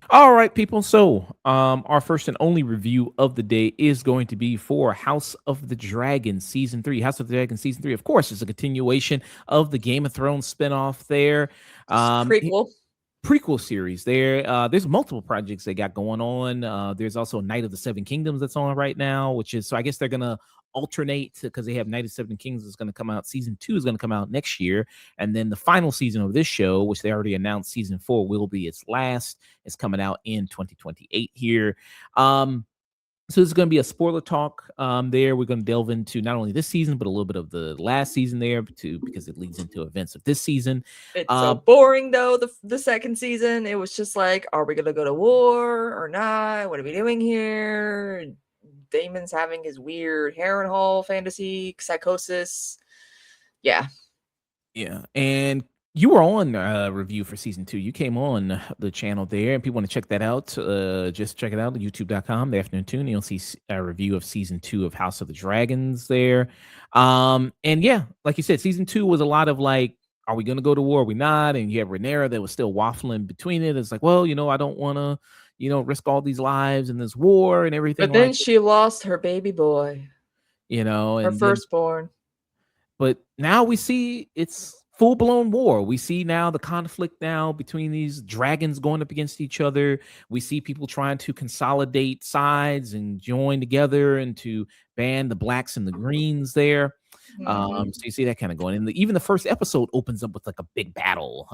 All right, people. So, our first and only review of the day is going to be for House of the Dragon season 3. House of the Dragon season 3, of course, is a continuation of the Game of Thrones spinoff there. Prequel. Prequel series there. There's multiple projects they got going on. There's also Night of the Seven Kingdoms that's on right now, which is, so I guess they're gonna alternate because they have Night of the Seven Kingdoms is going to come out. Season 2 is going to come out next year, and then the final season of this show, which they already announced, season 4 will be its last. It's coming out in 2028 here. So this is going to be a spoiler talk. There we're going to delve into not only this season but a little bit of the last season there too, because it leads into events of this season. It's so boring though. The second season, it was just like, are we going to go to war or not? What are we doing here? Damon's having his weird Harrenhal fantasy psychosis. Yeah, and you were on review for season 2. You came on the channel there, and people want to check that out. Just check it out, youtube.com, the afternoon tune. You'll see a review of season 2 of House of the Dragons there. And yeah, like you said, season 2 was a lot of like, are we going to go to war? Are we not? And you have Rhaenyra that was still waffling between it. It's like, well, I don't want to, risk all these lives in this war and everything. But then she lost her baby boy, and her firstborn. But now we see it's full-blown war. We see now the conflict now between these dragons going up against each other. We see people trying to consolidate sides and join together and to ban the blacks and the greens there. So you see that kind of going. And even the first episode opens up with like a big battle.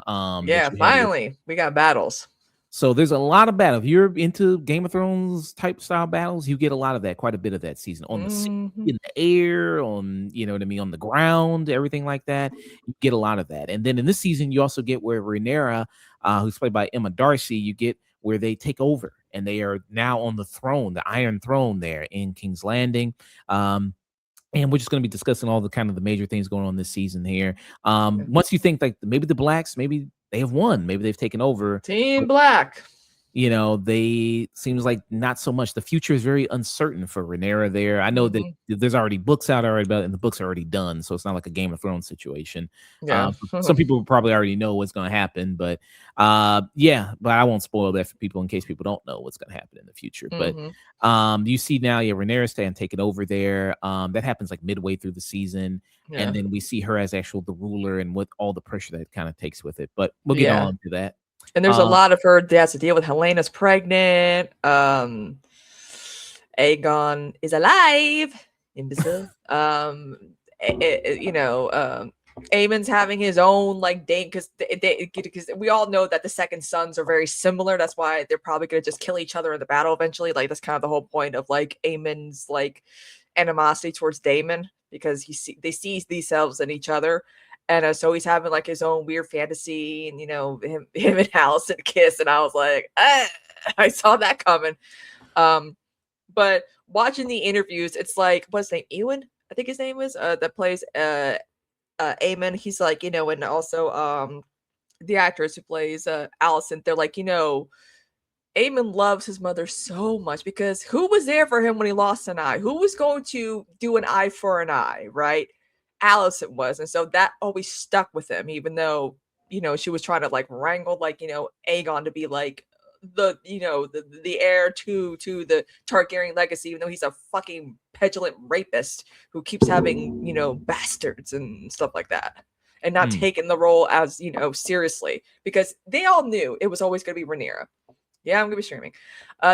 Yeah, finally we got battles. So there's a lot of battle. If you're into Game of Thrones type style battles, you get a lot of that, quite a bit of that season on the sea, in the air, on on the ground, everything like that. You get a lot of that. And then in this season, you also get where Rhaenyra, who's played by Emma Darcy, you get where they take over and they are now on the throne, the Iron Throne there in King's Landing. And we're just going to be discussing all the kind of the major things going on this season here. Once you think like maybe the blacks, maybe they have won, maybe they've taken over. Team Black. They seems like not so much. The future is very uncertain for Rhaenyra there. I know that there's already books out already about it, and the books are already done, so it's not like a Game of Thrones situation. Yeah. Some people probably already know what's going to happen, but but I won't spoil that for people in case people don't know what's going to happen in the future. But you see now, Rhaenyra staying taken over there. That happens like midway through the season, and then we see her as the ruler and with all the pressure that kind of takes with it. But we'll get on to that. And there's a lot of her that has to deal with. Helena's pregnant. Aegon is alive. Imbecile. Aemon's having his own like date because we all know that the second sons are very similar. That's why they're probably gonna just kill each other in the battle eventually. Like that's kind of the whole point of like Aemon's like animosity towards Daemon, because they see themselves in each other. And so he's having like his own weird fantasy, and him and Allison kiss, and I was like, I saw that coming. But watching the interviews, it's like, what's his name? Ewan, I think his name is that plays Aemon. He's like, and also the actress who plays Allison. They're like, Aemon loves his mother so much, because who was there for him when he lost an eye? Who was going to do an eye for an eye, right? Allison was, and so that always stuck with him, even though she was trying to like wrangle like Aegon to be like the heir to the Targaryen legacy, even though he's a fucking petulant rapist who keeps having bastards and stuff like that, and not taking the role as seriously, because they all knew it was always going to be Rhaenyra. Yeah, I'm gonna be streaming.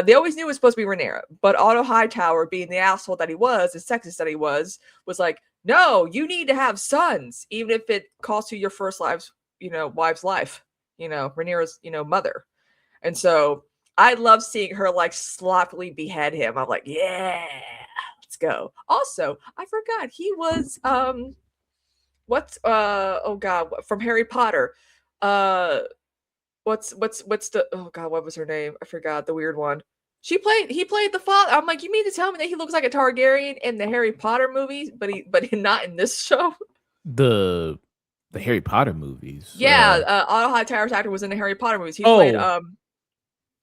They always knew it was supposed to be Rhaenyra, but Otto Hightower, being the asshole that he was, the sexist that he was like, no, you need to have sons, even if it costs you your first wife's life. Rhaenyra's mother, and so I love seeing her like sloppily behead him. I'm like, yeah, let's go. Also, I forgot he was from Harry Potter. What's the what was her name? I forgot, the weird one. He played the father. I'm like, you mean to tell me that he looks like a Targaryen in the Harry Potter movies, but not in this show? The Harry Potter movies. Yeah, Otto Hightower's actor was in the Harry Potter movies. He played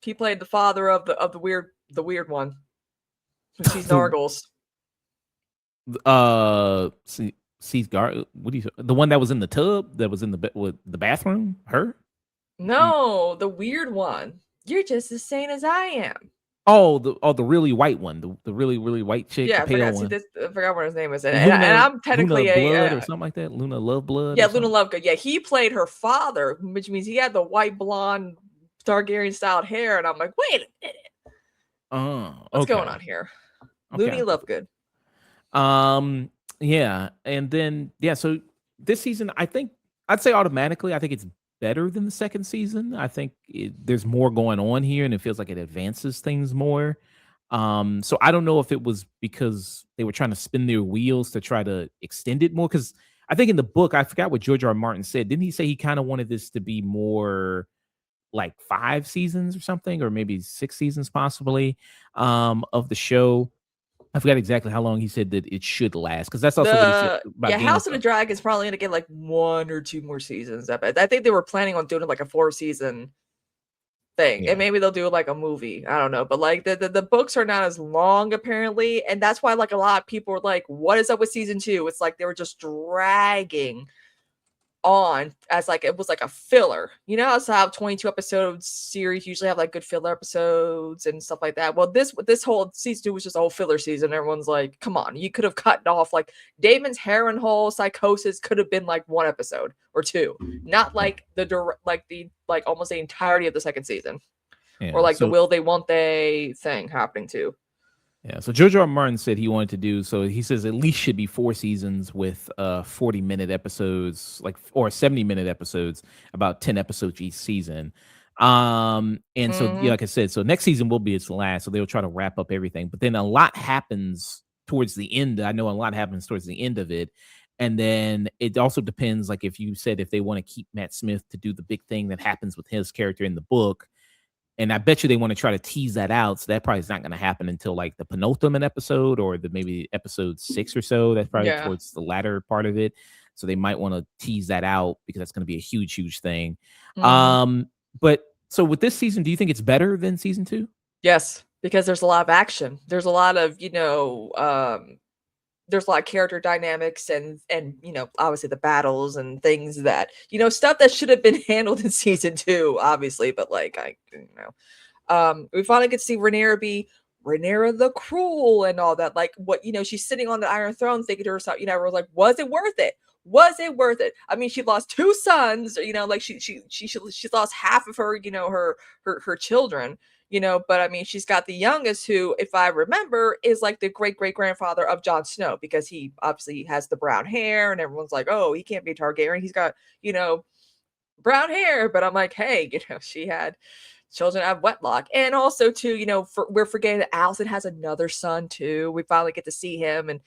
He played the father of the weird one who sees Nargles. Sees what do you, the one that was in the tub, that was in the bathroom? Her? No, the weird one. You're just as sane as I am. The really white one, the really white chick, Yeah, the I pale forgot. See, one. I forgot what his name is, and Luna I'm technically Blood or something like that. Luna Loveblood. Yeah, or Luna something? Lovegood. Yeah, he played her father, which means he had the white blonde Targaryen styled hair, and I'm like, wait a minute, what's going on here? Okay. Looney Lovegood. Yeah, and then so this season, I think I'd say automatically, I think it's better than the second season. I think there's more going on here, and it feels like it advances things more. So I don't know if it was because they were trying to spin their wheels to try to extend it more. Because I think in the book, I forgot what George R. R. Martin said. Didn't he say he kind of wanted this to be more like 5 seasons or something, or maybe 6 seasons possibly of the show? I forgot exactly how long he said that it should last, because that's also what he said about Game of House of the Thrones. Dragon is probably gonna get like 1 or 2 more seasons. I think they were planning on doing like a 4-season thing, and maybe they'll do like a movie. I don't know, but like the books are not as long apparently, and that's why like a lot of people were like, "What is up with season 2?" It's like they were just dragging on as like it was like a filler. You know how 22 episodes series usually have like good filler episodes and stuff like that. Well, this whole season 2 was just a whole filler season. Everyone's like, come on, you could have cut off like Damon's Harrenhal psychosis could have been like 1 episode or 2, not like the almost the entirety of the second season. Or like the will they won't they thing happening too. Yeah, so George R. R. Martin said he wanted to do, so he says at least should be 4 seasons with 40-minute episodes, like, or 70-minute episodes, about 10 episodes each season. And so like I said, so next season will be its last, so they'll try to wrap up everything. But then a lot happens towards the end. I know a lot happens towards the end of it. And then it also depends, like if you said if they want to keep Matt Smith to do the big thing that happens with his character in the book, and I bet you they want to try to tease that out. So that probably is not going to happen until like the penultimate episode, or the maybe episode 6 or so. That's probably towards the latter part of it. So they might want to tease that out, because that's going to be a huge thing. But so with this season, do you think it's better than season 2? Yes, because there's a lot of action. There's a lot of, there's a lot of character dynamics and obviously the battles and things that stuff that should have been handled in season 2, obviously, but like we finally get to see Rhaenyra be Rhaenyra the Cruel and all that. Like what she's sitting on the Iron Throne thinking to herself, everyone's like, was it worth it? Was it worth it? I mean, she lost 2 sons, like she lost half of her, her children. But I mean, she's got the youngest who, if I remember, is like the great-great-grandfather of Jon Snow, because he obviously has the brown hair and everyone's like, oh, he can't be Targaryen. He's got, brown hair. But I'm like, hey, she had children out of wedlock. And also too, we're forgetting that Alicent has another son too. We finally get to see him, and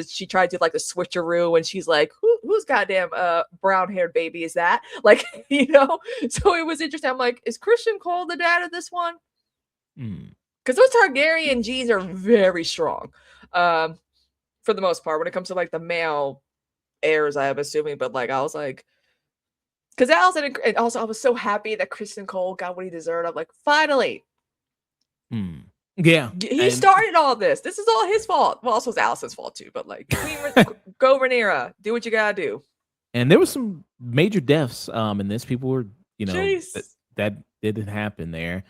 she tried to do like the switcheroo, and she's like, whose goddamn brown haired baby is that? Like, so it was interesting. I'm like, is Christian Cole the dad of this one? Because those Targaryen genes are very strong, for the most part, when it comes to like the male heirs, I'm assuming. But like, I was like, because Alicent, and also I was so happy that Christian Cole got what he deserved. I'm like, finally. Yeah, he started all this. This is all his fault. Well, also it's Alicent's fault too. But like, go Rhaenyra, do what you gotta do. And there was some major deaths in this. People were, that didn't happen there.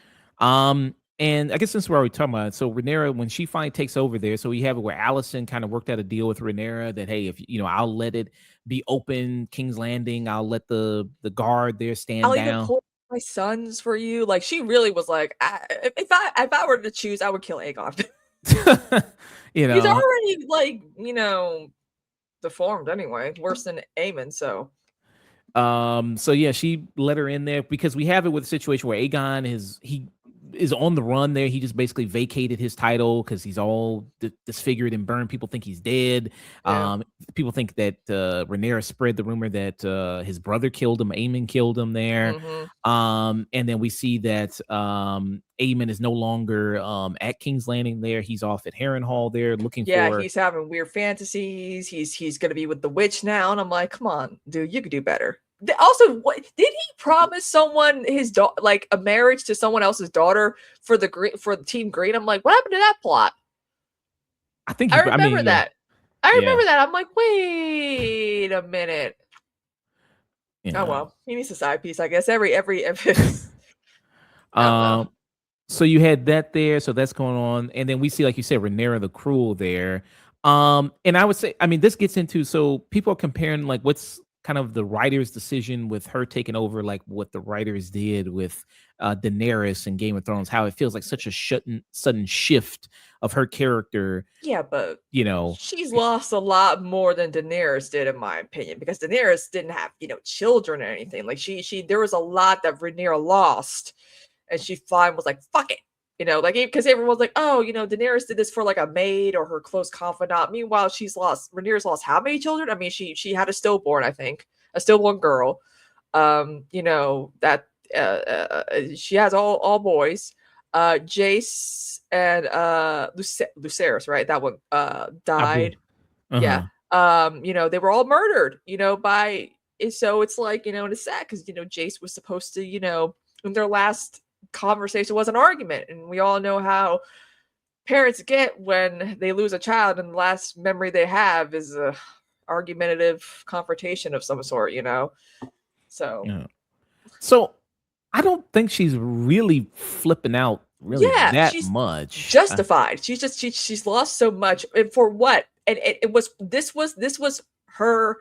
And I guess since we're already talking about it, so Rhaenyra, when she finally takes over there, so we have it where Alicent kind of worked out a deal with Rhaenyra that, hey, if I'll let it be open, King's Landing, I'll let the guard there stand I'll down. even pull my sons for you. Like, she really was like, if I were to choose, I would kill Aegon. He's already like, deformed anyway, worse than Aemon. So yeah, she let her in there, because we have it with a situation where Aegon is on the run there. He just basically vacated his title because he's all disfigured and burned. People think he's dead. People think that Rhaenyra spread the rumor that his brother killed him. Aemon killed him there. And then we see that Aemon is no longer at King's Landing there. He's off at Harrenhal there looking for... he's having weird fantasies. He's gonna be with the witch now. And I'm like, come on, dude, you could do better. Also, what did he promise someone his like a marriage to someone else's daughter for the green for Team Green? I'm like, what happened to that plot? I think I I mean, remember yeah, that. I yeah, remember that. I'm like, wait a minute. Oh yeah. well, he needs a side piece, I guess. Every I don't know. Um, so you had that there, so that's going on, and then we see, like you said, Rhaenyra the Cruel there. And I would say, I mean, this gets into so people are comparing like what's kind of the writer's decision with her taking over, like what the writers did with Daenerys and Game of Thrones, how it feels like such a sudden shift of her character, Yeah, but you know. she's lost a lot more than Daenerys did, in my opinion, because Daenerys didn't have, children or anything. Like she there was a lot that Rhaenyra lost, and she finally was like, fuck it. Like because everyone's like, oh, Daenerys did this for like a maid or her close confidant. Meanwhile, Rhaenyra's lost how many children? I mean, she had a stillborn, I think, a stillborn girl. That she has all boys. Jace and Lucerys, right? That one Abu. died. Yeah. Uh-huh. They were all murdered, by so it's like, and it's sad because Jace was supposed to, in their last conversation was an argument. And we all know how parents get when they lose a child and the last memory they have is a argumentative confrontation of some sort, So Yeah. So I don't think she's really flipping out really yeah, that she's much. justified. She's lost so much, and for what? And it was her.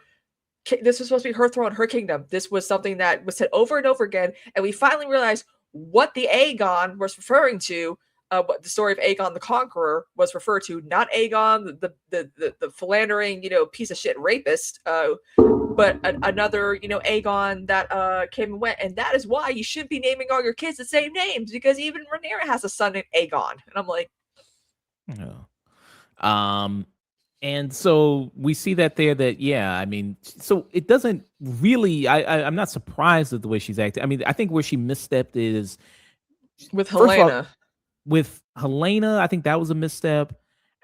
This was supposed to be her throne, her kingdom. This was something that was said over and over again, and we finally realized what the Aegon was referring to. What the story of Aegon the Conqueror was referred to, not Aegon the philandering piece of shit rapist, but another Aegon that came and went, and that is why you shouldn't be naming all your kids the same names, because even Rhaenyra has a son named Aegon, and I'm like, Yeah. Um, and so we see that there that, yeah, I mean, so it doesn't really, I'm not surprised at the way she's acting. I mean, I think where she misstepped is, with first of all, Helena. with Helena, I think that was a misstep.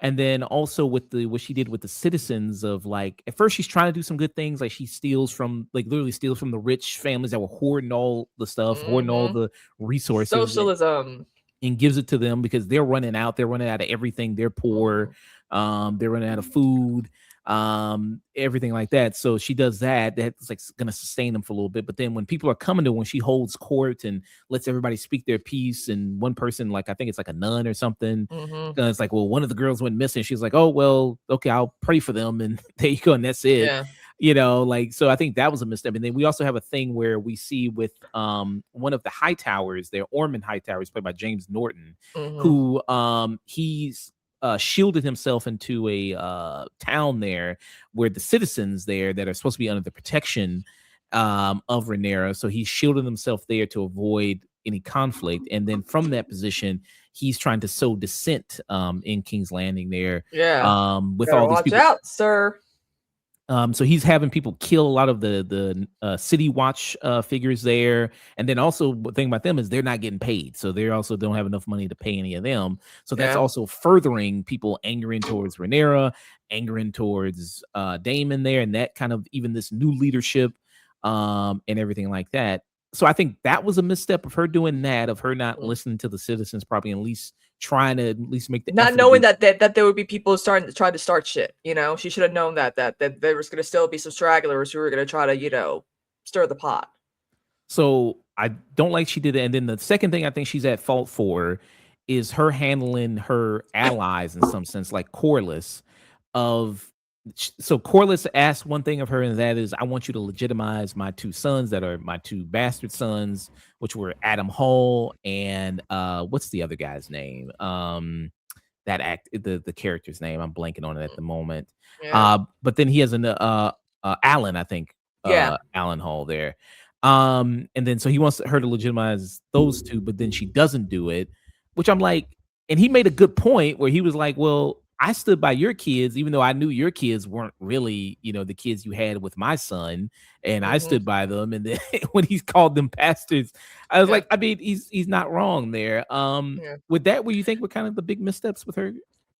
And then also with the what she did with the citizens of like at first she's trying to do some good things, like she steals from like literally steals from the rich families that were hoarding all the stuff, hoarding all Mm-hmm. the resources Socialism. and gives it to them because they're running out. They're running out of everything. They're poor. They're running out of food, everything like that. So she does that. That's like going to sustain them for a little bit. But then when people are coming to, when she holds court and lets everybody speak their piece, and one person, like I think it's like a nun or something, Mm-hmm. it's like, well, one of the girls went missing. She's like, oh well, okay, I'll pray for them, and there you go, and that's it. Yeah. Like, so I think that was a misstep. And then we also have a thing where we see with one of the high towers there, Ormond Hightowers, played by James Norton, Mm-hmm. who he's shielded himself into a town there where the citizens there that are supposed to be under the protection of Rhaenyra. So he's shielded himself there to avoid any conflict. And then from that position, he's trying to sow dissent in King's Landing there. Yeah. With Better all these watch people. out, sir. So he's having people kill a lot of the City Watch figures there, and then also the thing about them is they're not getting paid, so they also don't have enough money to pay any of them. So that's Yeah. also furthering people angering towards Rhaenyra, angering towards Daemon there, and that kind of even this new leadership and everything like that. So I think that was a misstep of her doing that, of her not listening to the citizens, probably at least trying to at least make the Not effort to knowing be. that there would be people starting to try to start shit. She should have known that there was going to still be some stragglers who were going to try to stir the pot. So I don't like she did it. And then the second thing I think she's at fault for is her handling her allies in some sense, like Corlys. So Corlys asked one thing of her, and that is, I want you to legitimize my two sons that are my two bastard sons, which were Adam Hall and what's the other guy's name? The character's name. I'm blanking on it at the moment. Yeah. But then he has an Alan, I think, Yeah. Alan Hall there. And then so he wants her to legitimize those two, but then she doesn't do it, which I'm like, and he made a good point where he was like, well, I stood by your kids, even though I knew your kids weren't really, the kids you had with my son, and I Mm-hmm. stood by them. And then when he called them bastards, I was Yeah. like, I mean, he's not wrong there. Yeah. With that, what you think were kind of the big missteps with her?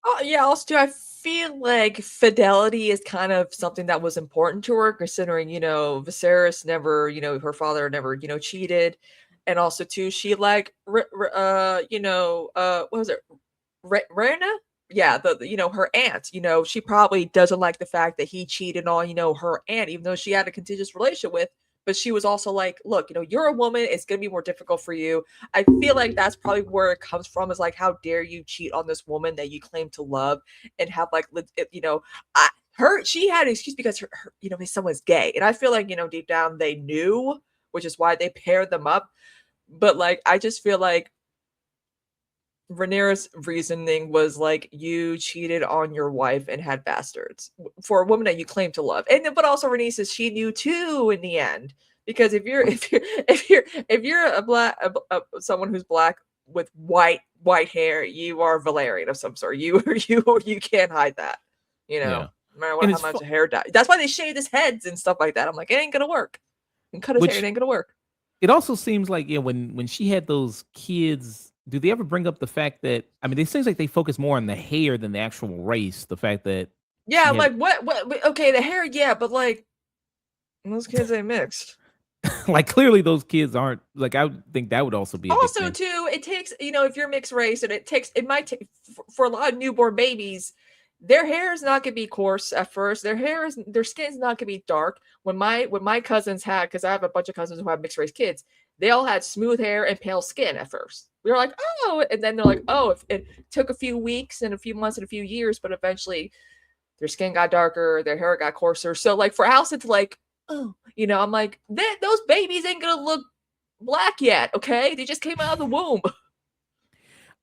Oh, yeah, also too, I feel like fidelity is kind of something that was important to her, considering, Viserys never, her father never, cheated. And also too, she like, what was it? Rhaena? Yeah, her aunt, she probably doesn't like the fact that he cheated on, her aunt, even though she had a contentious relationship with. But she was also like, look, you're a woman. It's going to be more difficult for you. I feel like that's probably where it comes from, is like, how dare you cheat on this woman that you claim to love and have like, she had an excuse because his son was gay. And I feel like, deep down they knew, which is why they paired them up. But like, I just feel like Rhaenyra's reasoning was like, you cheated on your wife and had bastards for a woman that you claim to love, and but also Rhaenyra says she knew too in the end, because if you're a black someone who's black with white hair, you are Valerian of some sort. You can't hide that, Yeah, no matter and how it's much hair dye. That's why they shaved his heads and stuff like that. I'm like, it ain't gonna work. And cut his hair, it which ain't gonna work. it also seems like, when she had those kids, do they ever bring up the fact that, I mean, it seems like they focus more on the hair than the actual race. The fact that Yeah, she I'm had like, what? Okay, the hair, yeah, but like those kids ain't mixed. like clearly those kids aren't like, I would think that would also be a big Also thing. too, it takes, if you're mixed race, and it might take for a lot of newborn babies, their hair is not gonna be coarse at first. Their skin's not gonna be dark. When my cousins had, because I have a bunch of cousins who have mixed race kids, they all had smooth hair and pale skin at first. We were like, oh, and then they're like, oh, it took a few weeks and a few months and a few years, but eventually their skin got darker, their hair got coarser. So like for Allison to like, oh, I'm like, those babies ain't gonna look black yet, okay? They just came out of the womb.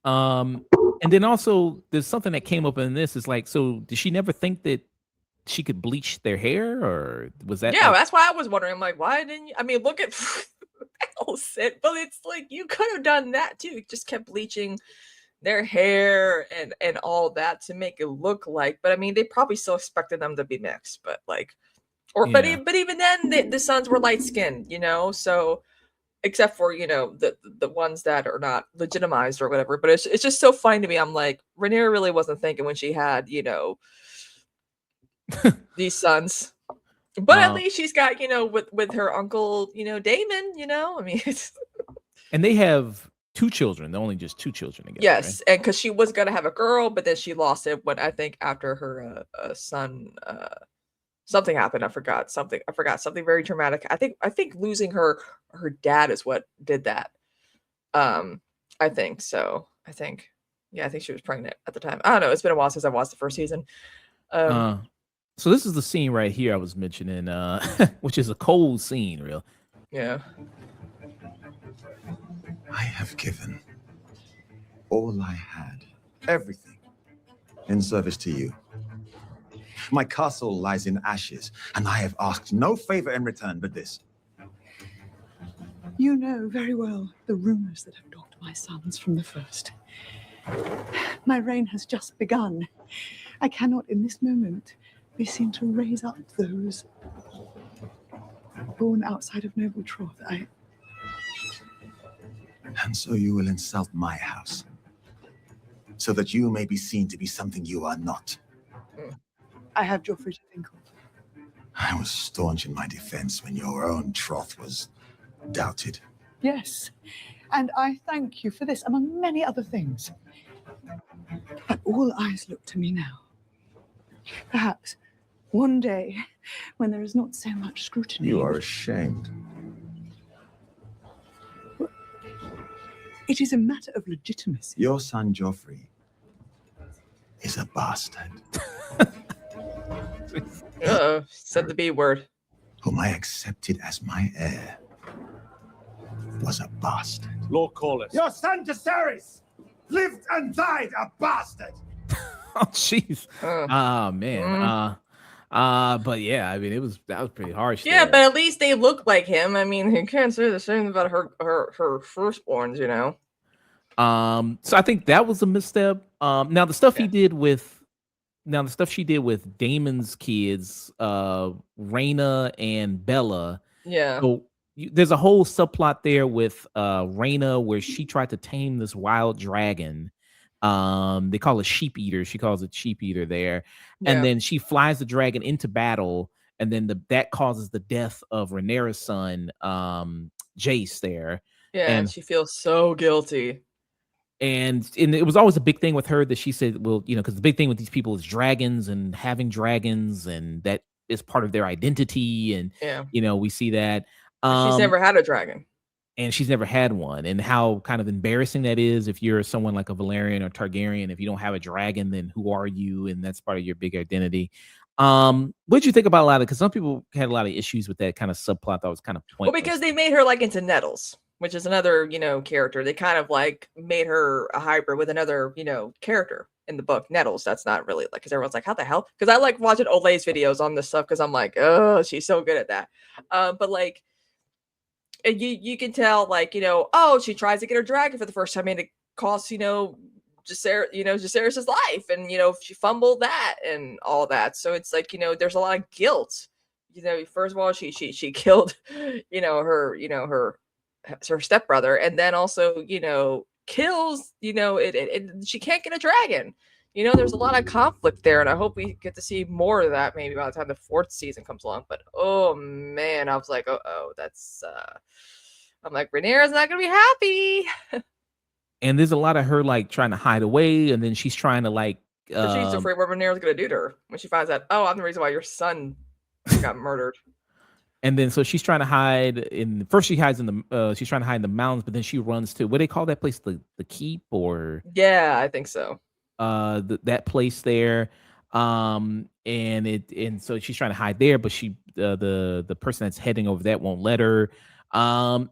Um, and then also there's something that came up in this, is like, so did she never think that she could bleach their hair, or was that Yeah, like, that's why I was wondering. I'm like, why didn't you? I mean, look at Elson, but it's like you could have done that too. You just kept bleaching their hair and all that to make it look like. But I mean, they probably still expected them to be mixed, but like, yeah. but even then, the sons were light skinned, So except for the ones that are not legitimized or whatever. But it's just so funny to me. I'm like, Rhaenyra really wasn't thinking when she had these sons. But at Uh, least she's got, with her uncle, Damon, I mean, and they have two children. They're only just two children together, right? yes, and because she was gonna have a girl, but then she lost it when, I think, after her son, something happened. I forgot something. Something very traumatic. I think losing her dad is what did that. Um, I think so. Yeah, I think she was pregnant at the time. I don't know. It's been a while since I watched the first season. Um, Uh, so this is the scene right here I was mentioning, which is a cold scene, real. yeah. I have given all I had, everything, in service to you. My castle lies in ashes, and I have asked no favor in return but this. You know very well the rumors that have dogged my sons from the first. My reign has just begun. I cannot, in this moment, be seen to raise up those born outside of noble troth. And so you will insult my house, so that you may be seen to be something you are not. I have Joffrey to think of. I was staunch in my defense when your own troth was doubted. Yes, and I thank you for this, among many other things. But all eyes look to me now. Perhaps one day, when there is not so much scrutiny. You are ashamed. It is a matter of legitimacy. Your son Joffrey is a bastard. Said the B word. Whom I accepted as my heir was a bastard. Lord Corlys. Your son Viserys lived and died a bastard. Oh, jeez. Oh man. But yeah, I mean, that was pretty harsh. Yeah, there. but at least they look like him. I mean, you can't say the same about her firstborns, So I think that was a misstep. Now the stuff she did with Damon's kids, Rhaena and Bella. Yeah. So there's a whole subplot there with Rhaena where she tried to tame this wild dragon. They call it sheep eater. She calls it sheep eater there. And Yeah. then she flies the dragon into battle, and then that causes the death of Rhaenyra's son, Jace there. Yeah, and And she feels so guilty. and it was always a big thing with her that she said, well, because the big thing with these people is dragons and having dragons, and that is part of their identity. And Yeah. we see that. She's never had a dragon. And she's never had one, and how kind of embarrassing that is if you're someone like a Valerian or Targaryen. If you don't have a dragon, then who are you? And that's part of your big identity. What did you think about a lot of, because some people had a lot of issues with that kind of subplot that was kind of pointless. Well, because they made her like into Nettles, which is another, character. They kind of like made her a hybrid with another, character in the book, Nettles. That's not really like, because everyone's like, how the hell? Because I like watching Olay's videos on this stuff because I'm like, oh, she's so good at that. But like, you can tell, like, oh, she tries to get her dragon for the first time, and it costs, Jacaerys' life, and she fumbled that and all that. So it's like, there's a lot of guilt. First of all, she killed, her stepbrother, and then also, kills, she can't get a dragon. There's a lot of conflict there, and I hope we get to see more of that maybe by the time the 4th season comes along. But oh man, I was like, that's I'm like, Rhaenyra's not gonna be happy. And there's a lot of her like trying to hide away, and then she's trying to like she's afraid what Rhaenyra's gonna do to her when she finds out, oh, I'm the reason why your son got murdered. And then so she's trying to hide in, first she hides in the she's trying to hide in the mountains, but then she runs to, what do they call that place, the keep, or yeah, I think so. That place there. And so she's trying to hide there, but she the person that's heading over that won't let her. I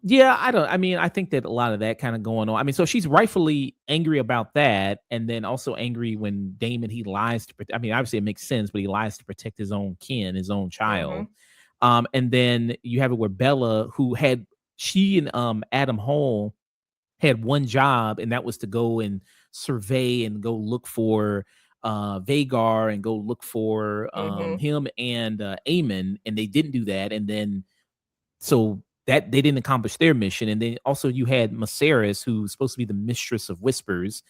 think that a lot of that kind of going on. I mean, so she's rightfully angry about that, and then also angry when Daemon, he lies to I mean, obviously it makes sense, but he lies to protect his own kin, his own child. And then you have it where Bella, she and Adam Hall had one job, and that was to go and survey and go look for Vagar and go look for him and Aemon, and they didn't do that. And then so that they didn't accomplish their mission. And then also you had Maceris, who's supposed to be the mistress of whispers.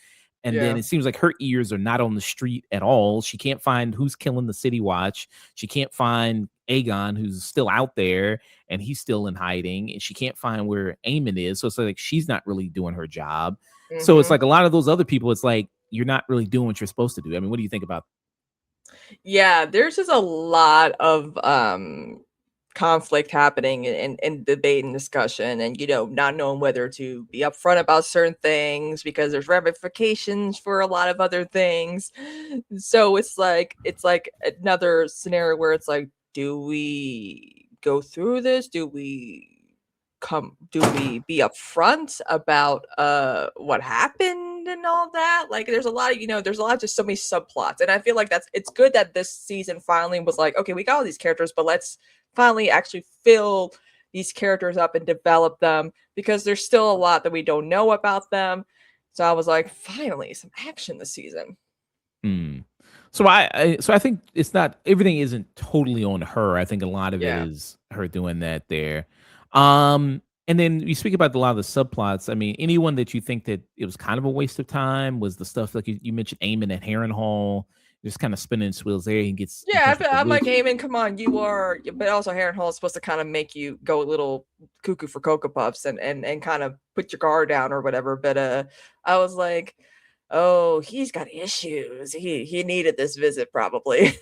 And then it seems like her ears are not on the street at all. She can't find who's killing the City Watch. She can't find Aegon, who's still out there, and he's still in hiding. And she can't find where Aemon is. So it's like she's not really doing her job. So it's like a lot of those other people, it's like you're not really doing what you're supposed to do. I mean, what do you think about? Yeah, there's just a lot of conflict happening in debate and discussion, and not knowing whether to be upfront about certain things because there's ramifications for a lot of other things. So it's like another scenario where it's like, do we go through this? Do we be upfront about what happened and all that? Like, there's a lot of just so many subplots, and I feel like it's good that this season finally was like, okay, we got all these characters, but let's finally actually fill these characters up and develop them, because there's still a lot that we don't know about them. So I was like, finally some action this season. So I think it's not, everything isn't totally on her. I think a lot of it is her doing that there. And then you speak about a lot of the subplots. I mean, anyone that you think that it was kind of a waste of time was the stuff like you mentioned, Aemon at Harrenhal, just kind of spinning his wheels there. He gets I'm like, Aemon, come on, you are, but also Harrenhal is supposed to kind of make you go a little cuckoo for Cocoa Puffs and kind of put your guard down or whatever. But I was like, oh, he's got issues. He needed this visit probably.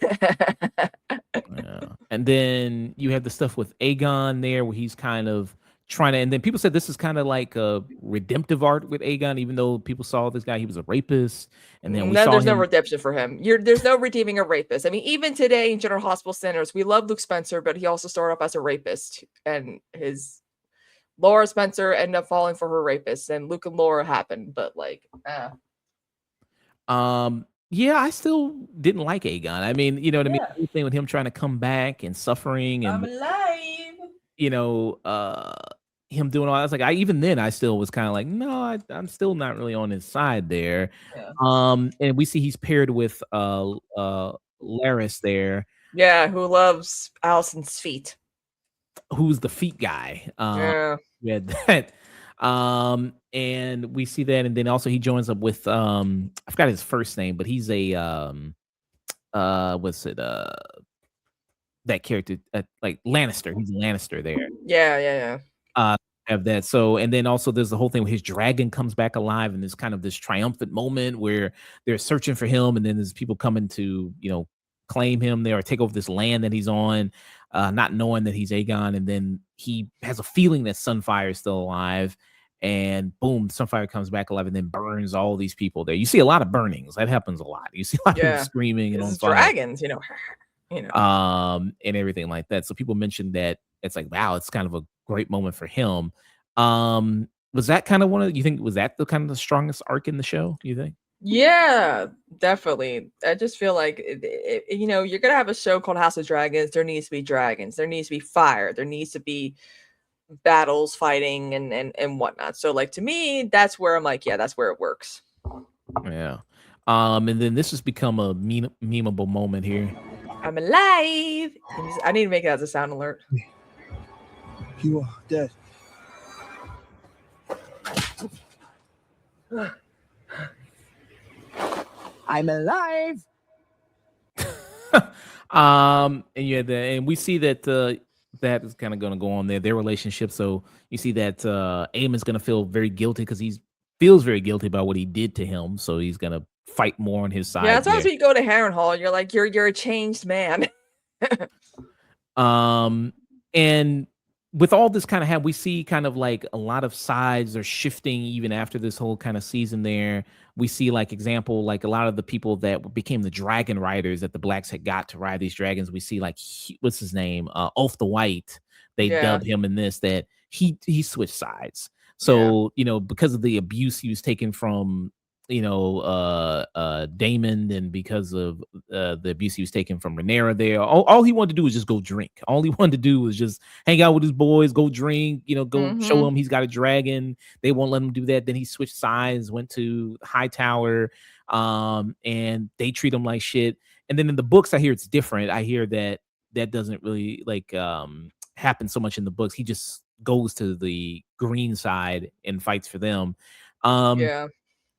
And then you have the stuff with Aegon there where he's kind of trying to, and then people said this is kind of like a redemptive arc with Aegon, even though people saw this guy, he was a rapist. And then there's no redemption for him. There's no redeeming a rapist. I mean, even today in General Hospital Centers, we love Luke Spencer, but he also started off as a rapist, and his Laura Spencer ended up falling for her rapist, and Luke and Laura happened, but like, I still didn't like Aegon. I mean, you know what I mean? Everything with him trying to come back and suffering, and I'm alive. Him doing all that. I was like, even then I still was kind of like, no, I'm still not really on his side there. And we see he's paired with Larys there. Yeah, who loves Alicent's feet. Who's the feet guy. Yeah, that. And we see that, and then also he joins up with I forgot his first name, but he's a what's it that character like Lannister. He's a Lannister there. Yeah. Have that. So, and then also there's the whole thing where his dragon comes back alive, and there's kind of this triumphant moment where they're searching for him, and then there's people coming to, claim him there or take over this land that he's on, not knowing that he's Aegon, and then he has a feeling that Sunfire is still alive, and boom, Sunfire comes back alive and then burns all these people there. You see a lot of burnings. That happens a lot. You see a lot of Yeah. screaming and on It's fire. dragons, And everything like that. So people mentioned that it's like, wow, it's kind of a great moment for him. Was that kind of was that the kind of the strongest arc in the show, you think? Yeah, definitely. I just feel like you're gonna have a show called House of Dragons. There needs to be dragons. There needs to be fire. There needs to be battles, fighting, and whatnot. So, like, to me, that's where I'm like, yeah, that's where it works. Yeah. And then this has become a memeable moment here. I'm alive. I need to make it as a sound alert. You are dead. I'm alive. And we see that that is kind of going to go on there, their relationship. So you see that Aemon's going to feel very guilty because he feels very guilty about what he did to him. So he's going to fight more on his side. Yeah, sometimes when you go to Harrenhal, you're like, you're a changed man. And with all this kind of we see kind of like a lot of sides are shifting even after this whole kind of season there. We see like example, like a lot of the people that became the dragon riders that the blacks had got to ride these dragons. We see like, what's his name? Ulf the White. They dubbed him in this, that he switched sides. So, because of the abuse he was taking from, Damon, and because of the abuse he was taking from Rhaenyra there, all he wanted to do was just go drink. All he wanted to do was just hang out with his boys, go drink, go show him he's got a dragon. They won't let him do that. Then he switched sides, went to Hightower, and they treat him like shit. And then in the books, I hear it's different. I hear that doesn't really happen so much in the books. He just goes to the green side and fights for them. Yeah.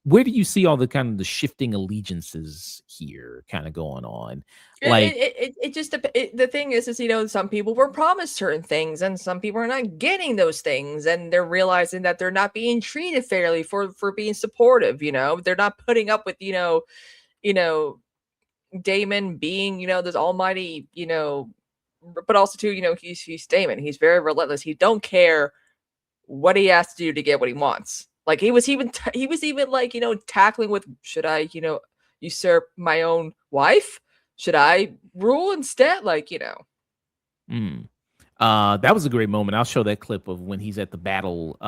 Where do you see all the kind of the shifting allegiances here kind of going on? Like the thing is some people were promised certain things and some people are not getting those things, and they're realizing that they're not being treated fairly for being supportive. They're not putting up with Damon being this almighty, but also too he's Damon. He's very relentless. He don't care what he has to do to get what he wants. Like he was even like, tackling with, should I, usurp my own wife? Should I rule instead? Like, That was a great moment. I'll show that clip of when he's at the battle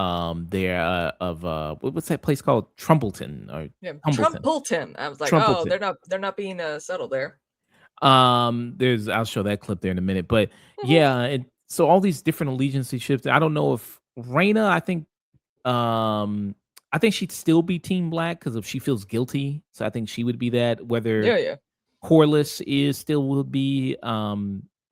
there of what's that place called? Trumpleton or Trumpleton. I was like, Trumpleton. They're not being subtle there. I'll show that clip there in a minute. But yeah, so all these different allegiances shifts. I don't know if Rhaena, I think she'd still be Team Black because if she feels guilty, so I think she would be that. Whether Corlys would be,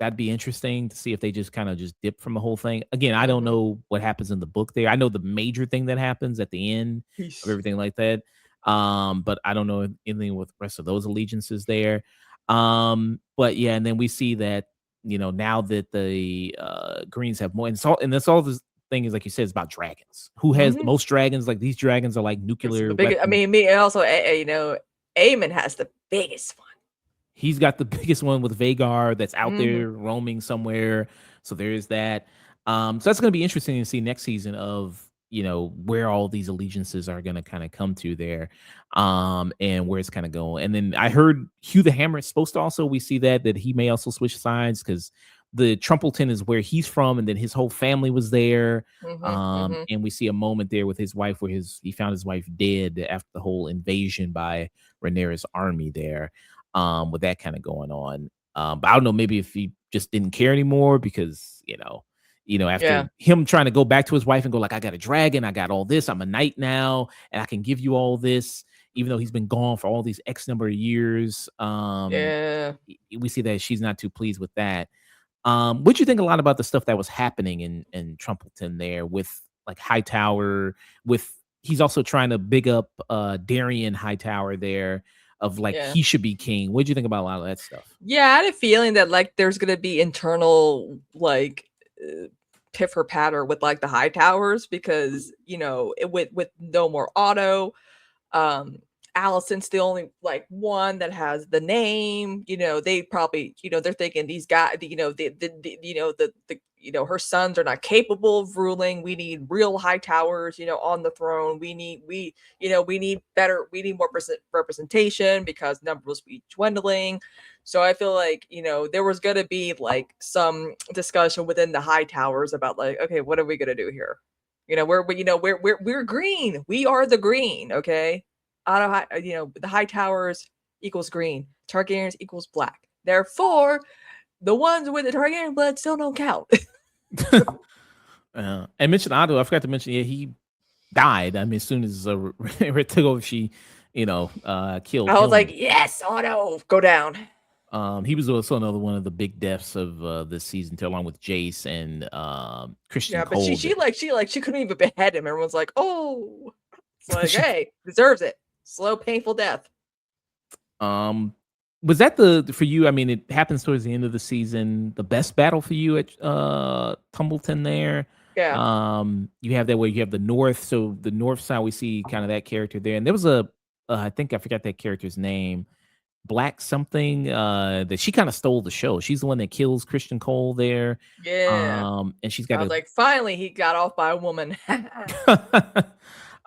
that'd be interesting to see if they just kind of just dip from the whole thing. Again, I don't know what happens in the book there. I know the major thing that happens at the end of everything like that. But I don't know anything with the rest of those allegiances there. But yeah, and then we see that now that the Greens have more, and that's all this thing is, like you said, it's about dragons. Who has the most dragons? Like these dragons are like nuclear weapons. I mean, me also, Aemon has the biggest one. He's got the biggest one with Vhagar that's out there roaming somewhere. So there's that. So that's going to be interesting to see next season of where all these allegiances are going to kind of come to there, and where it's kind of going. And then I heard Hugh the Hammer is supposed to also, we see that he may also switch sides because the Trumpleton is where he's from, and then his whole family was there. And we see a moment there with his wife where he found his wife dead after the whole invasion by Rhaenyra's army there, with that kind of going on. But I don't know, maybe if he just didn't care anymore because, after him trying to go back to his wife and go like, I got a dragon, I got all this, I'm a knight now, and I can give you all this, even though he's been gone for all these X number of years. We see that she's not too pleased with that. What do you think a lot about the stuff that was happening in Trumpleton there with like Hightower with. He's also trying to big up Darian Hightower there of like Yeah. he should be king. What do you think about a lot of that stuff? Yeah, I had a feeling that like there's gonna be internal like piff or patter with like the high towers because with no more Otto, Allison's the only like one that has the name. They probably they're thinking these guys, her sons are not capable of ruling. We need real high towers, on the throne. We need more representation because numbers be dwindling. So I feel like there was gonna be like some discussion within the high towers about like, okay, what are we gonna do here? We're green. We are the green. Okay. The high towers equals green. Targaryens equals black. Therefore, the ones with the Targaryen blood still don't count. And mention Otto. I forgot to mention. Yeah, he died. I mean, as soon as Red took over, she, killed. I him. was like, yes, Otto, go down. He was also another one of the big deaths of this season, along with Jace and Christian. Yeah, but Cole. she couldn't even behead him. Everyone's like, oh, it's like, hey, deserves it. Slow, painful death. Was that for you? I mean, it happens towards the end of the season. The best battle for you at Tumbleton there. Yeah. You have that where you have the north. So the north side, we see kind of that character there, and there was I think I forgot that character's name. Black something that she kind of stole the show. She's the one that kills Christian Cole there. Yeah. And she's got like, finally he got off by a woman.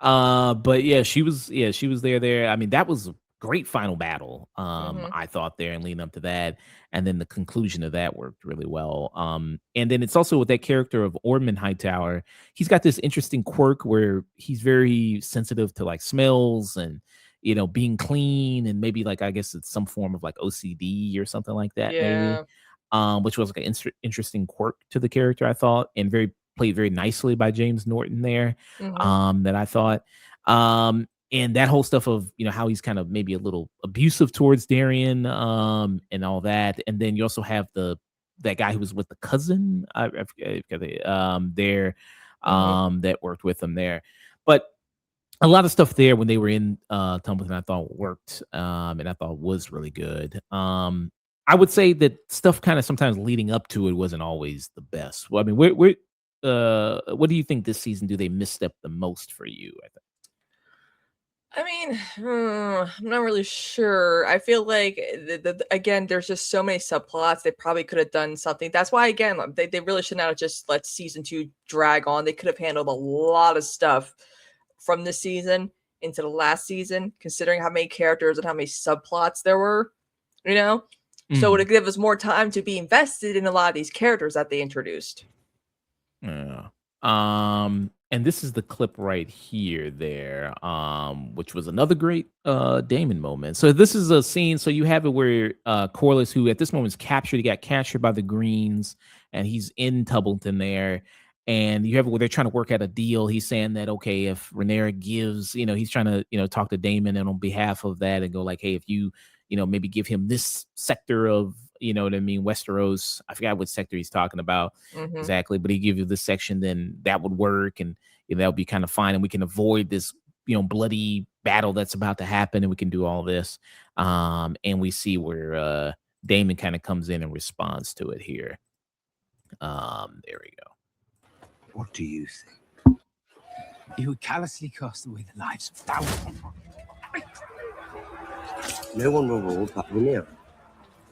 But yeah, she was there. I mean, that was a great final battle. I thought there and leading up to that. And then the conclusion of that worked really well. And then it's also with that character of Ormond Hightower. He's got this interesting quirk where he's very sensitive to like smells and being clean, and maybe like I guess it's some form of like OCD or something like that. Yeah. Maybe, which was like an interesting quirk to the character, I thought, and played very nicely by James Norton there. That I thought, and that whole stuff of how he's kind of maybe a little abusive towards Darian, and all that, and then you also have that guy who was with the cousin, there, that worked with him there, but. A lot of stuff there when they were in Tumbleton I thought worked, and I thought was really good. I would say that stuff kind of sometimes leading up to it wasn't always the best. Well, I mean, what do you think this season do they misstep the most for you? I mean, I'm not really sure. I feel like again, there's just so many subplots. They probably could have done something. That's why, again, they really should not have just let season 2 drag on. They could have handled a lot of stuff from this season into the last season, considering how many characters and how many subplots there were, so it would give us more time to be invested in a lot of these characters that they introduced. Yeah. And this is the clip right here there, which was another great Daemon moment. So this is a scene. So you have it where Corlys, who at this moment is captured, he got captured by the Greens, and he's in Tumbleton there. And you have it where they're trying to work out a deal. He's saying that, okay, if Rhaenyra gives, he's trying to, talk to Daemon and on behalf of that and go like, hey, if you, maybe give him this sector of, what I mean, Westeros. I forgot what sector he's talking about exactly, but he give you this section, then that would work. And that would be kind of fine. And we can avoid this, bloody battle that's about to happen. And we can do all this. And we see where Daemon kind of comes in and responds to it here. There we go. What do you think? You would callously cast away the lives of thousands. No one will rule but Rhaenyra,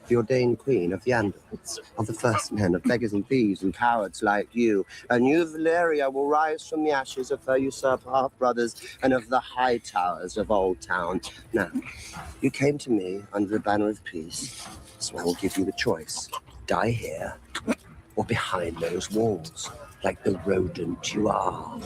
the ordained queen of the Andals, of the first men, of beggars and thieves and cowards like you. And you, Valyria, will rise from the ashes of her usurper half-brothers and of the high towers of Old Town. Now, you came to me under a banner of peace, so I will give you the choice. Die here or behind those walls. Like the rodent you are.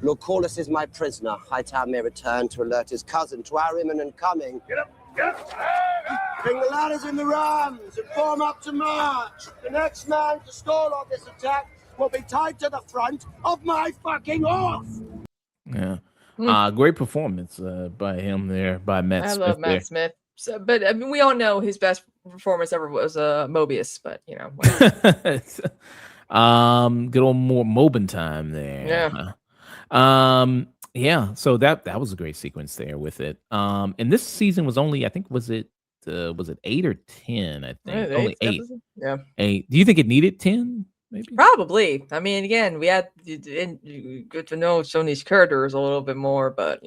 Lord Corlys is my prisoner. Hightower may return to alert his cousin to our imminent coming. Get up, get up! Bring the ladders in the rams and form up to march. The next man to stall on this attack will be tied to the front of my fucking horse. Yeah. Great performance by him there, by Matt Smith. I love Matt Smith. So, but I mean, we all know his best performance ever was Mobius, but Good old more Mobin time there. Yeah. Yeah, so that was a great sequence there with it. And this season was only, I think, was it 8 or 10? I think Right, only eighth 8. episode? Yeah. 8. Do you think it needed 10? Maybe. Probably. I mean, again, we had you get to know some of these characters a little bit more, but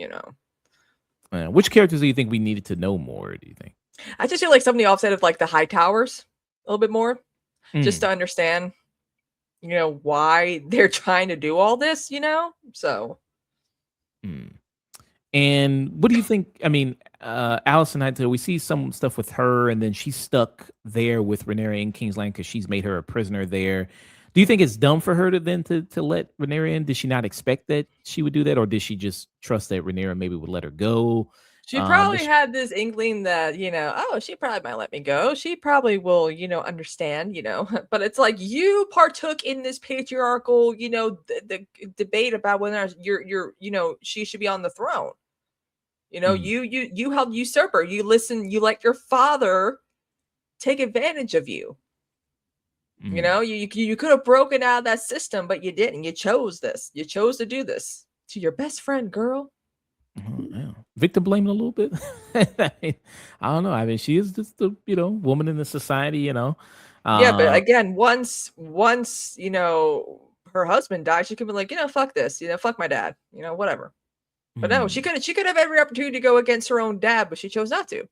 Which characters do you think we needed to know more? Do you think? I just feel like some of the offset of like the high towers a little bit more, just Mm, to understand, why they're trying to do all this, So mm. And what do you think? I mean, Allison Hightower, we see some stuff with her, and then she's stuck there with Rhaenyra in King's Landing because she's made her a prisoner there. Do you think it's dumb for her to let Rhaenyra in? Did she not expect that she would do that, or did she just trust that Rhaenyra maybe would let her go? she probably But had this inkling that, oh, she probably might let me go. She probably will, understand, but it's like you partook in this patriarchal, the debate about whether or not she should be on the throne. Mm, You helped usurp her. You let your father take advantage of you. mm. You could have broken out of that system, but you didn't. You chose this. You chose to do this to your best friend, girl. Oh, yeah. Victim blaming a little bit. I mean, I don't know. I mean, she is just the woman in the society. Yeah, but Uh, again, once her husband died, she could be like, fuck this, fuck my dad, whatever. But no, she mm, could have every opportunity to go against her own dad, but she chose not to.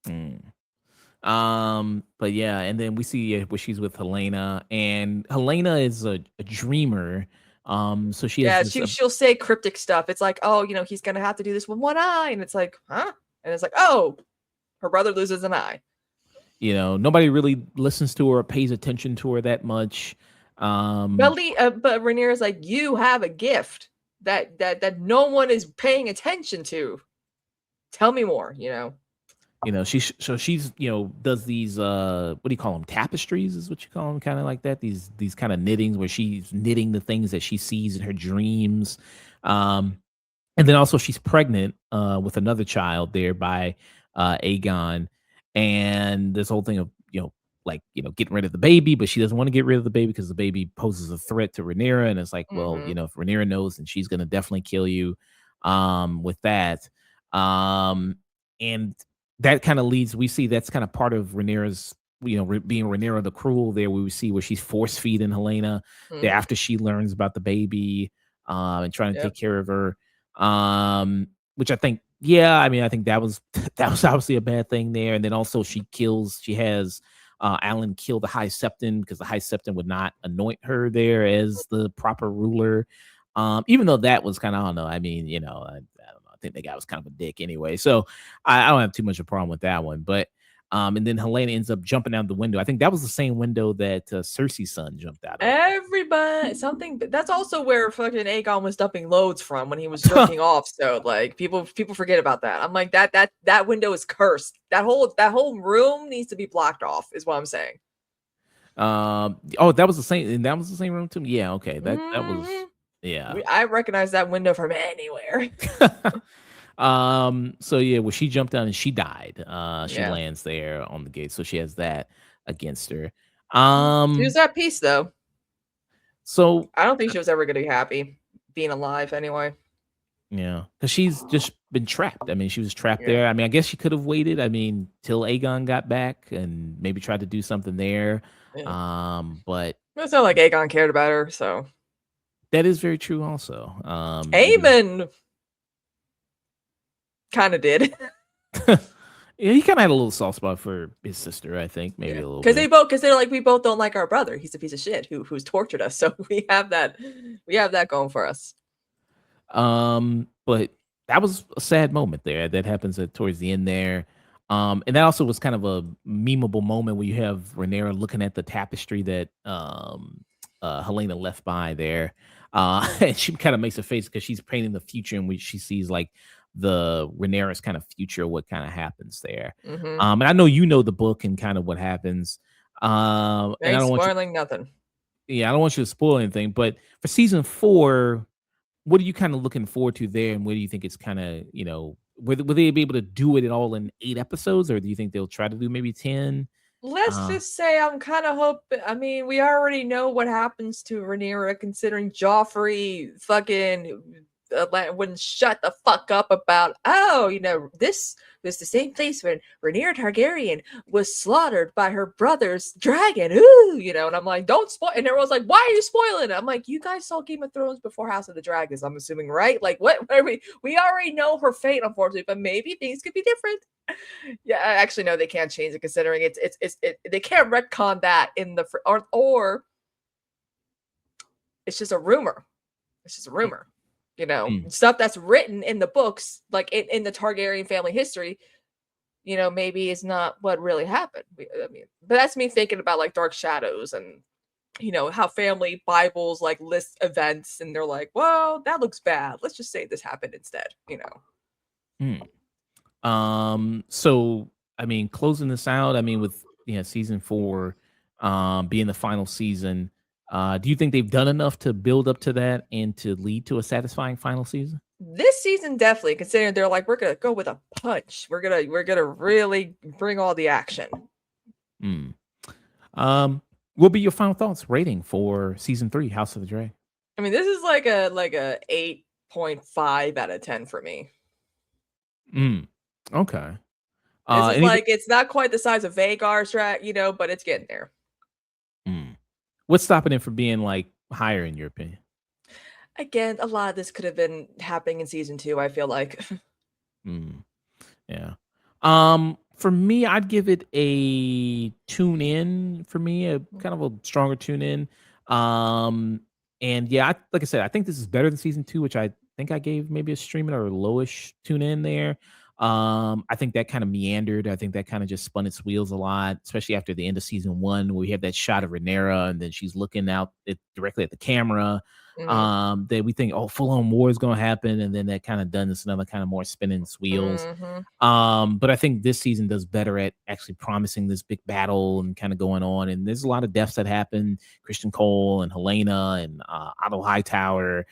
mm. But yeah, and then we see where she's with Helena, and Helena is a dreamer. So she has Yeah, this, she'll say cryptic stuff. It's like, oh, he's gonna have to do this with one eye, and it's like, huh? And it's like, oh, her brother loses an eye. Nobody really listens to her or pays attention to her that much. But Rhaenyra's like, you have a gift that no one is paying attention to. Tell me more. She's does these what do you call them, tapestries is what you call them, kind of like that, these kind of knittings where she's knitting the things that she sees in her dreams. And then also she's pregnant with another child there by Aegon, and this whole thing of getting rid of the baby, but she doesn't want to get rid of the baby because the baby poses a threat to Rhaenyra, and it's like, well, Mm-hmm. if Rhaenyra knows, then she's gonna definitely kill you with that. And that kind of leads, we see that's kind of part of Rhaenyra's, being Rhaenyra the Cruel there, where we see where she's force feeding Helena there Mm-hmm. after she learns about the baby, and trying to Yep. take care of her. Which I think, yeah, I mean, I think that was that was obviously a bad thing there. And then also she has Alan kill the High Septon because the High Septon would not anoint her there as the proper ruler. Even though that was kind of, I don't know. I mean, I don't know. I think the guy was kind of a dick anyway. So I don't have too much of a problem with that one. But and then Helena ends up jumping out the window. I think that was the same window that Cersei's son jumped out of. Everybody, that's also where fucking Aegon was dumping loads from when he was jerking off. So like people forget about that. I'm like that window is cursed. That whole room needs to be blocked off. Is what I'm saying. Oh, that was the same, and that was the same room too. Yeah, okay, that was, Mhm. yeah. I recognize that window from anywhere. So yeah, well, she jumped down and she died. She Yeah. lands there on the gate, so she has that against her. She was at peace though. So I don't think she was ever gonna be happy being alive anyway. yeah, because she's just been trapped. I mean, she was trapped Yeah. there. I mean, I guess she could have waited. I mean, till Aegon got back and maybe tried to do something there. Yeah. But It's not like Aegon cared about her, so that is very true. Also, Aemon kind of did. Yeah, he kind of had a little soft spot for his sister, I think, maybe a little bit. Because they're like, we both don't like our brother. He's a piece of shit who's tortured us. So we have that going for us. But that was a sad moment there that happens towards the end there. And that also was kind of a memeable moment where you have Rhaenyra looking at the tapestry that Helena left by there. And she kind of makes a face because she's painting the future in which she sees like the Rhaenyra's kind of future, what kind of happens there. Mm-hmm. And I know the book and kind of what happens. And I Ain't don't want you, spoiling nothing. yeah, I don't want you to spoil anything, but for season 4, what are you kind of looking forward to there, and where do you think it's kind of, will they be able to do it all in 8 episodes, or do you think they'll try to do maybe 10? Let's just say I'm kind of hoping. I mean, we already know what happens to Rhaenyra, considering Joffrey fucking wouldn't shut the fuck up about. Oh, this was the same place when Rhaenyra Targaryen was slaughtered by her brother's dragon. Ooh, and I'm like, don't spoil. And everyone's like, why are you spoiling it? I'm like, you guys saw Game of Thrones before House of the Dragons, I'm assuming, right? Like, what are we? We already know her fate, unfortunately, but maybe things could be different. Yeah, I actually know they can't change it, considering they can't retcon that in the or it's just a rumor. It's just a rumor, stuff that's written in the books, like in the Targaryen family history. Maybe is not what really happened. I mean, but that's me thinking about like Dark Shadows and how family Bibles like list events, and they're like, well, that looks bad. Let's just say this happened instead. So I mean, closing this out, I mean, with season 4 being the final season, do you think they've done enough to build up to that and to lead to a satisfying final season? This season, definitely, considering they're like, we're gonna go with a punch. We're gonna really bring all the action. What be your final thoughts rating for season 3, House of the Dragon? I mean, this is like a 8.5 out of 10 for me. Okay. This is like, it's not quite the size of Vagar's track, but it's getting there. What's stopping it from being like higher in your opinion? Again, a lot of this could have been happening in season 2, I feel like. Yeah. For me, I'd give it a tune in for me, a kind of a stronger tune in. And yeah, like I said, I think this is better than season 2, which I think I gave maybe a streaming or a lowish tune in there. I think that kind of meandered. I think that kind of just spun its wheels a lot, especially after the end of season 1, where we have that shot of Rhaenyra and then she's looking out directly at the camera. That we think, full-on war is going to happen, and then that kind of done this another kind of more spinning its wheels. But I think this season does better at actually promising this big battle and kind of going on. And there's a lot of deaths that happen. Christian Cole and Helena and Otto Hightower.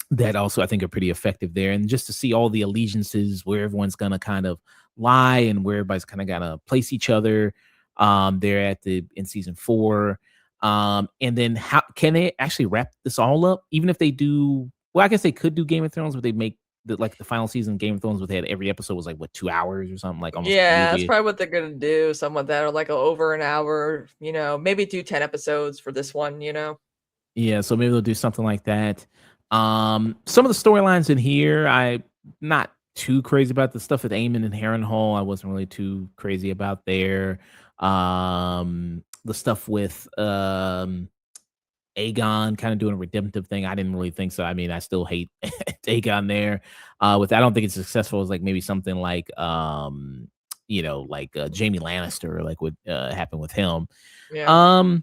That also I think are pretty effective there. And just to see all the allegiances where everyone's gonna kind of lie and where everybody's kind of gonna place each other there in season 4. And then how can they actually wrap this all up? Even if they do, well, I guess they could do Game of Thrones, but they make the final season of Game of Thrones, with every episode was like 2 hours or something, like almost. Yeah, that's probably what they're gonna do. Something that, or like over an hour, maybe do 10 episodes for this one, Yeah, so maybe they'll do something like that. Some of the storylines in here, I'm not too crazy about. The stuff with Aemon and Harrenhal, I wasn't really too crazy about there. The stuff with Aegon kind of doing a redemptive thing, I didn't really think so. I mean, I still hate Aegon there. I don't think it's successful as like maybe something like Jamie Lannister, like what happened with him. Yeah.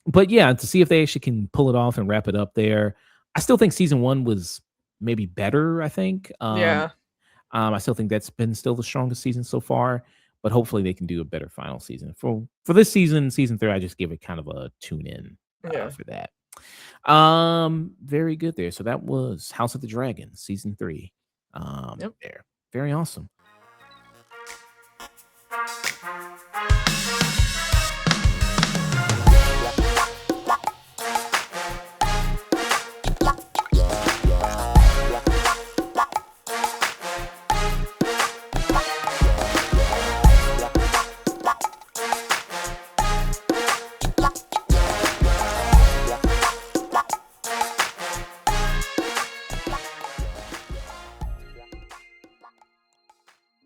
But yeah, to see if they actually can pull it off and wrap it up there. I still think season 1 was maybe better, I think. Yeah. I still think that's been still the strongest season so far, but hopefully they can do a better final season. For this season 3, I just give it kind of a tune in for that. Very good there. So that was House of the Dragon season 3. There. Very awesome.